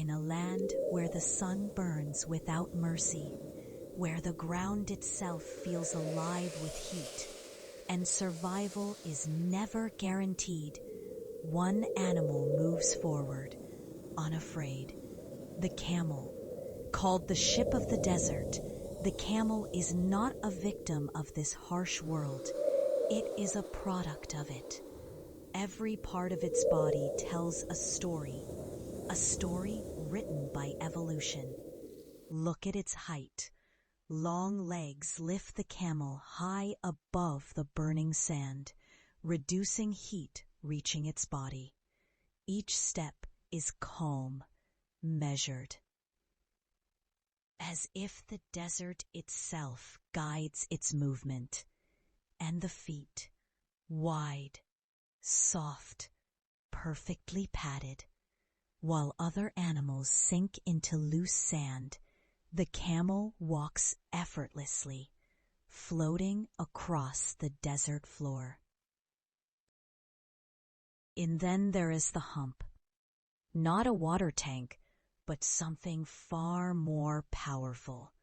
In a land where the sun burns without mercy, where the ground itself feels alive with heat, and survival is never guaranteed, one animal moves forward, unafraid. The camel. Called the ship of the desert, the camel is not a victim of this harsh world. It is a product of it. Every part of its body tells a story written by evolution. Look at its height. Long legs lift the camel high above the burning sand, reducing heat reaching its body. Each step is calm, measured, as if the desert itself guides its movement. And the feet, wide, soft, perfectly padded. While other animals sink into loose sand, the camel walks effortlessly, floating across the desert floor. And then there is the hump. Not a water tank, but something far more powerful.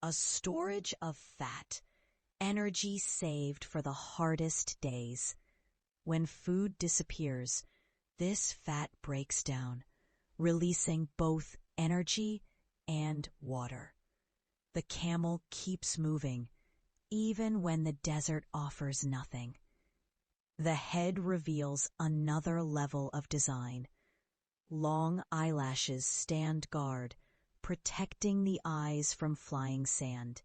A storage of fat, energy saved for the hardest days. When food disappears, this fat breaks down, releasing both energy and water. The camel keeps moving, even when the desert offers nothing. The head reveals another level of design. Long eyelashes stand guard, protecting the eyes from flying sand.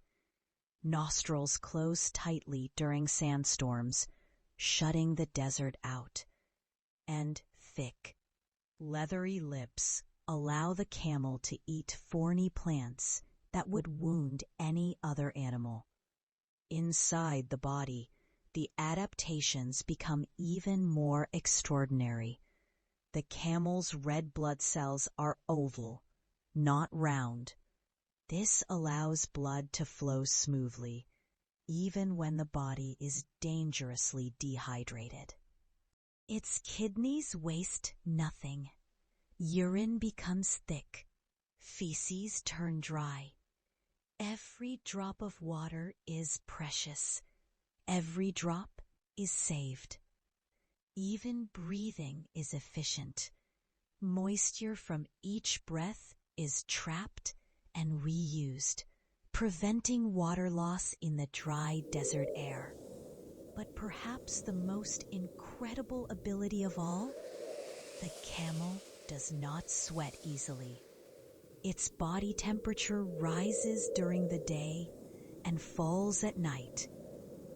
Nostrils close tightly during sandstorms, shutting the desert out. And thick, leathery lips allow the camel to eat thorny plants that would wound any other animal. Inside the body, the adaptations become even more extraordinary. The camel's red blood cells are oval, not round. This allows blood to flow smoothly, even when the body is dangerously dehydrated. Its kidneys waste nothing. Urine becomes thick. Feces turn dry. Every drop of water is precious. Every drop is saved. Even breathing is efficient. Moisture from each breath is trapped and reused, preventing water loss in the dry desert air. But perhaps the most incredible ability of all, the camel does not sweat easily. Its body temperature rises during the day and falls at night,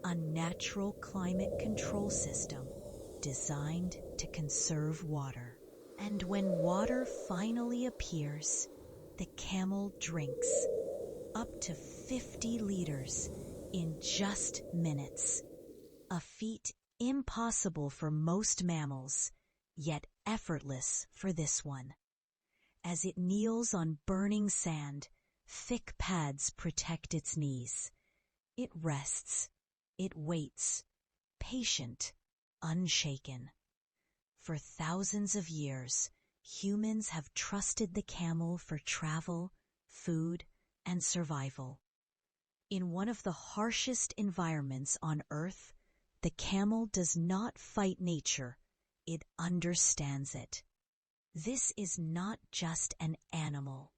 a natural climate control system designed to conserve water. And when water finally appears, the camel drinks up to 50 liters in just minutes, a feat impossible for most mammals, yet effortless for this one. As it kneels on burning sand, thick pads protect its knees. It rests, it waits, patient, unshaken. For thousands of years, humans have trusted the camel for travel, food, and survival. In one of the harshest environments on Earth, the camel does not fight nature, it understands it. This is not just an animal.